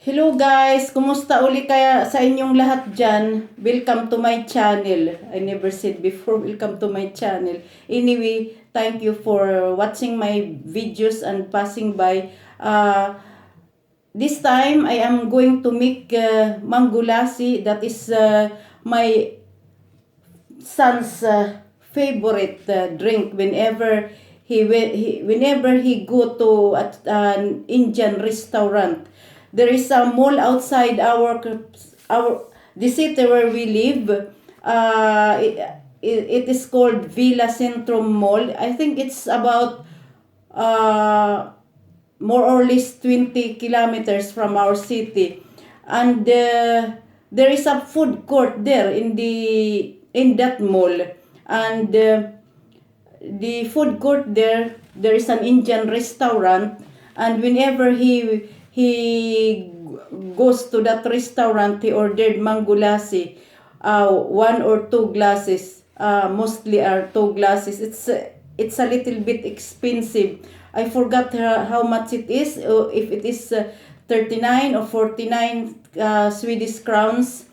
Hello guys, kumusta uli kaya sa inyong lahat dyan? Welcome to my channel. I never said before, welcome to my channel. Anyway, thank you for watching my videos and passing by. This time, I am going to make mango lassi. That is my son's favorite drink whenever he go to an Indian restaurant. There is a mall outside the city where we live. It is called Villa Centrum Mall. I think it's about more or less 20 kilometers from our city, and there is a food court there in that mall, and the food court there is an Indian restaurant, and whenever he goes to that restaurant, he ordered mango lassi, one or two glasses, mostly are two glasses. It's a little bit expensive. I forgot how much it is, if it is 39 or 49 Swedish crowns.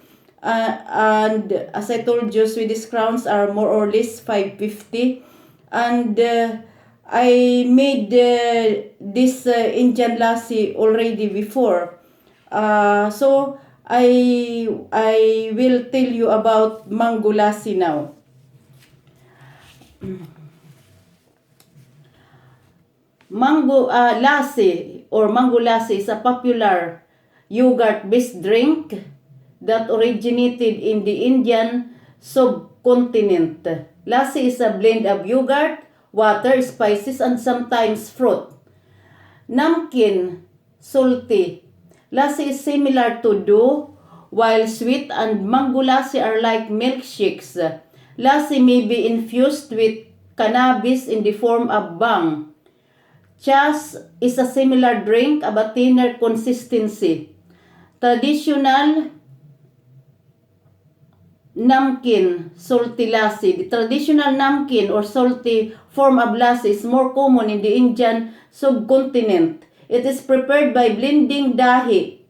And as I told you, Swedish crowns are more or less 550. And I made this Indian lassi already before. So I will tell you about mango lassi now. Mango lassi or mango lassi is a popular yogurt-based drink that originated in the Indian subcontinent. Lassi is a blend of yogurt, water, spices, and sometimes fruit. Namkeen, salty. Lassi is similar to dough, while sweet and mango lassi are like milkshakes. Lassi may be infused with cannabis in the form of bhang. Chas is a similar drink of a thinner consistency. Traditional namkeen, salty lassi. The traditional namkeen or salty form of lassi is more common in the Indian subcontinent. It is prepared by blending dahi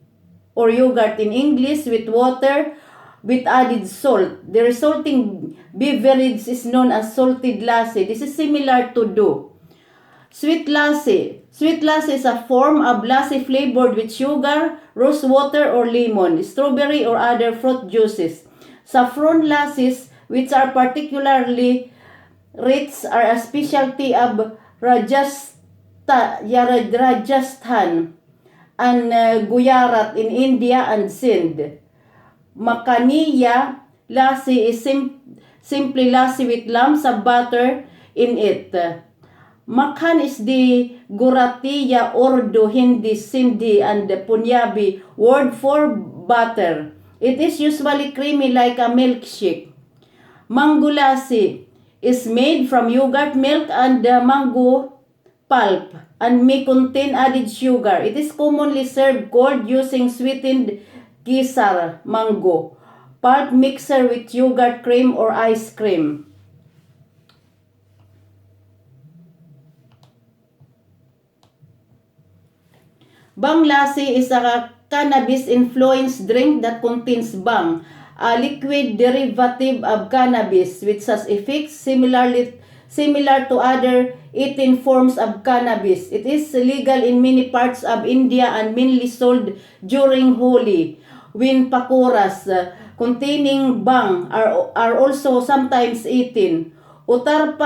or yogurt in English with water with added salt. The resulting beverage is known as salted lassi. This is similar to dough. Sweet lassi. Sweet lassi is a form of lassi flavored with sugar, rose water or lemon, strawberry or other fruit juices. Saffron lassis, which are particularly rich, are a specialty of Rajasthan and Gujarat in India and Sindh. Makaniya lassi is simply lassi with lumps of butter in it. Makhan is the Guratiya, Urdu, Hindi, Sindhi, and Punjabi word for butter. It is usually creamy like a milkshake. Mango lassi is made from yogurt, milk, and mango pulp and may contain added sugar. It is commonly served cold using sweetened kesar, mango pulp mixer with yogurt cream or ice cream. Bhang lassi is a cannabis-influenced drink that contains bhang, a liquid derivative of cannabis which has effects similar to other 18 forms of cannabis. It is legal in many parts of India and mainly sold during Holi, when pakoras containing bhang are also sometimes eaten. Uttar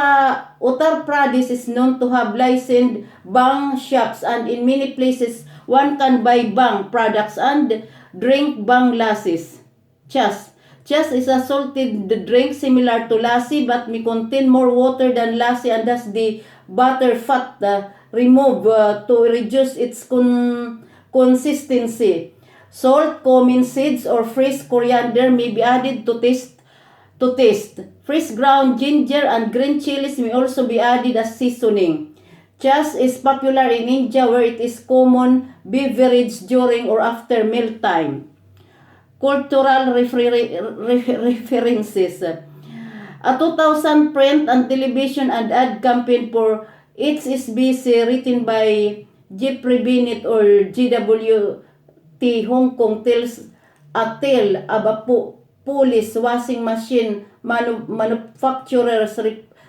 Pradesh is known to have licensed bhang shops, and in many places one can buy bhang products and drink bhang lassis. Chas. Chas is a salted drink similar to lassi but may contain more water than lassi, and thus the butter fat removed to reduce its consistency. Salt, cumin seeds, or fresh coriander may be added to taste. Fresh ground ginger and green chilies may also be added as seasoning. Chas is popular in India where it is common beverage during or after mealtime. Cultural references. A 2000 print and television and ad campaign for HSBC written by Jeffrey Bennett or G.W. Hong Kong tells a tale of a Polish washing machine manufacturer's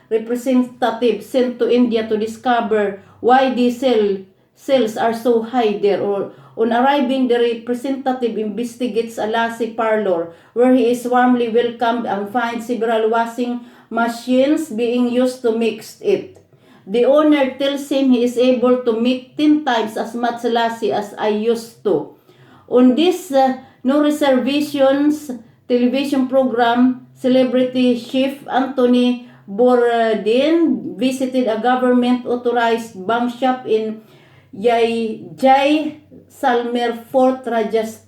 representative sent to India to discover why the sales are so high there. Or on arriving, the representative investigates a lassie parlor where he is warmly welcomed and finds several washing machines being used to mix it. The owner tells him he is able to make 10 times as much lassi as I used to. On this No Reservations television program, celebrity chef Anthony Bourdain visited a government-authorized bang shop in Jaisalmer Fort, Rajasthan.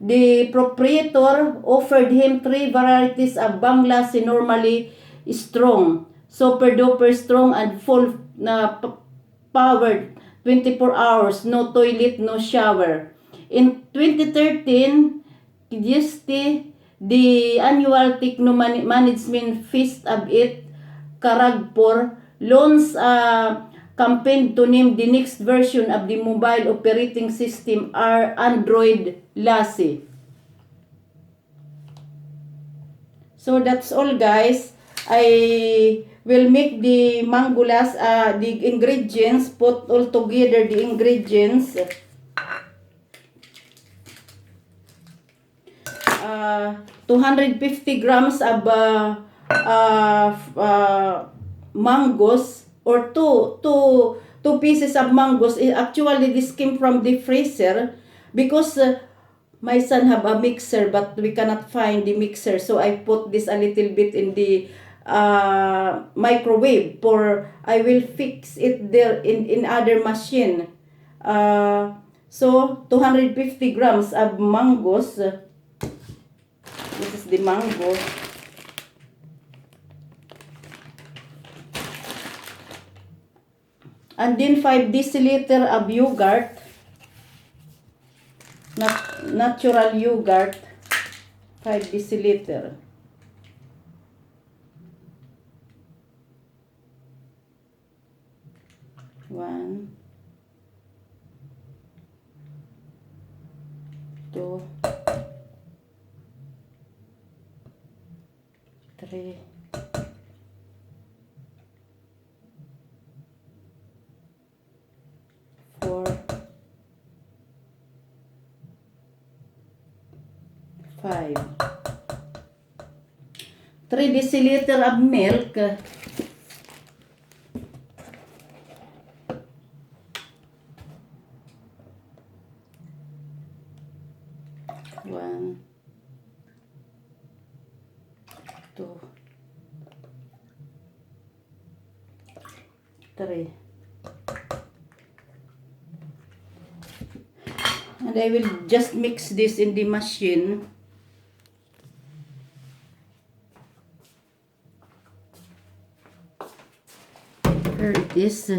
The proprietor offered him 3 varieties of bang lassi, normally strong, super duper strong, and full powered 24 hours, no toilet, no shower. In 2013, the annual Techno Management Feast of it, Kharagpur, launched a campaign to name the next version of the mobile operating system Android Lassi. So that's all, guys. I will make the mango the ingredients, put all together the ingredients. 250 grams of mangoes, or two pieces of mangoes. Actually, this came from the freezer because my son have a mixer, but we cannot find the mixer, so I put this a little bit in the microwave, for I will fix it there in other machine. So 250 grams of mangoes. This is the mango. And then 5 deciliter of yogurt. Natural yogurt. 5 deciliter. One, two, three, four, 5. 3 deciliter of milk. One, two, three. And I will just mix this in the machine. Here it is.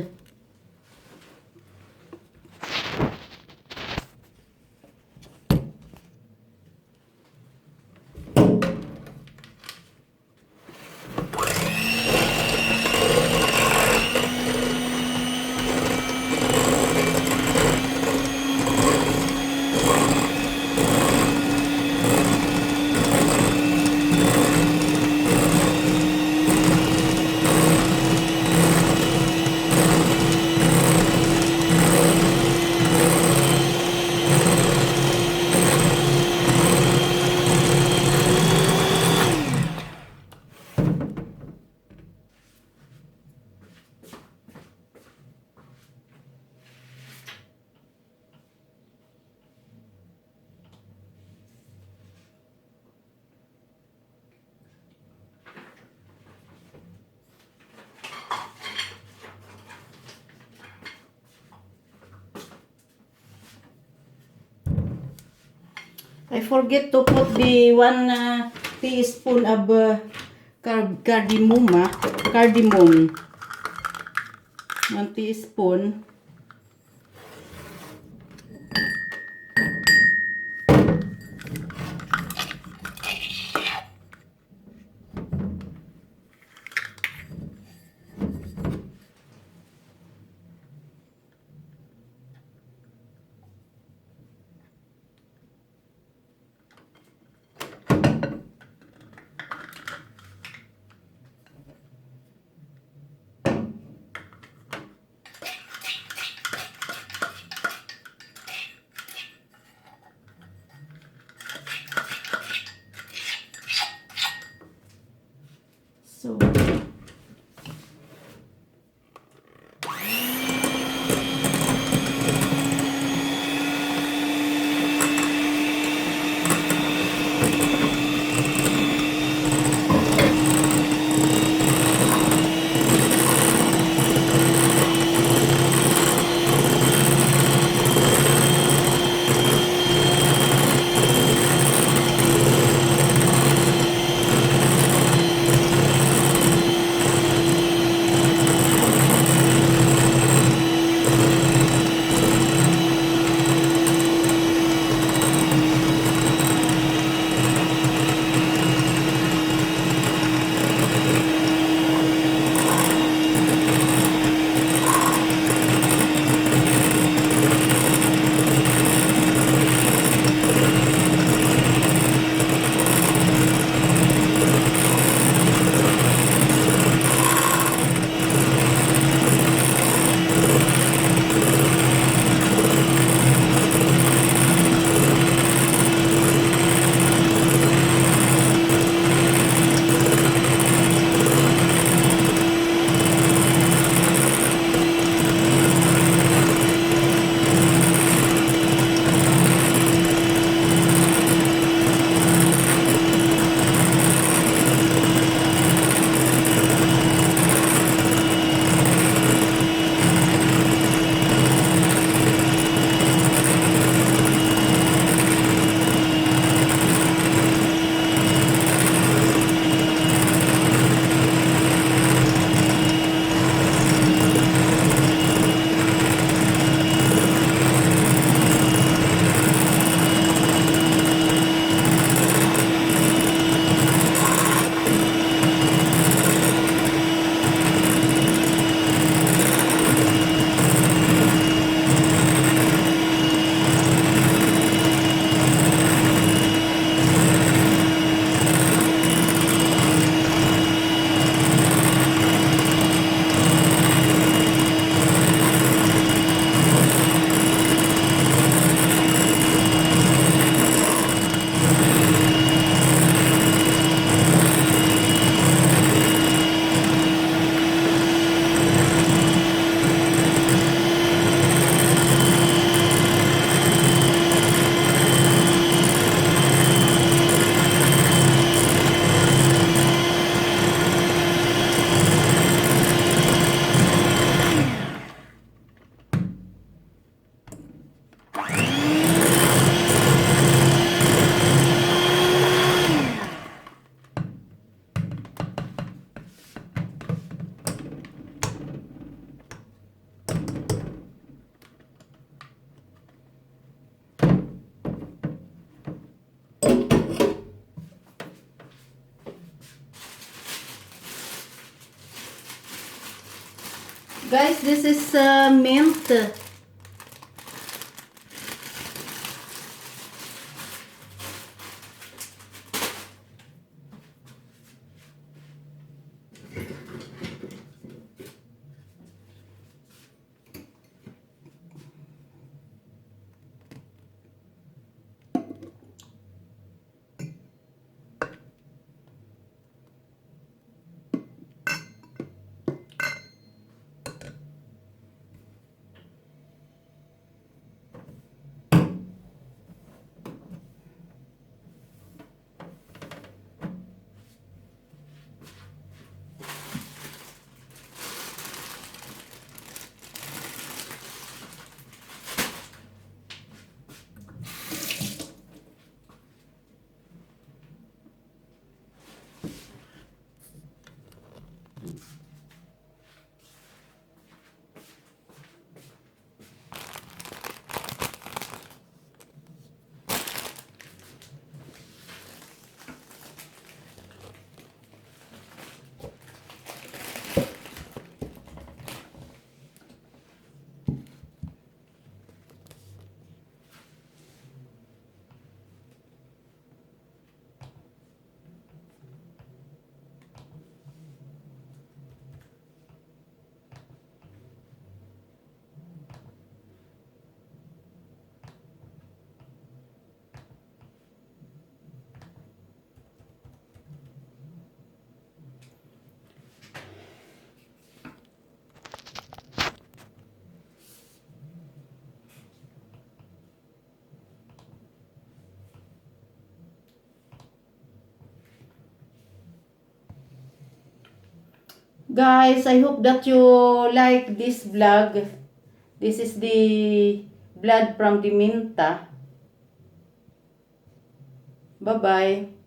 I forget to put the 1 teaspoon of cardamom. 1 teaspoon. Guys, this is mint. Guys, I hope that you like this vlog. This is the blood from the minta. Bye-bye.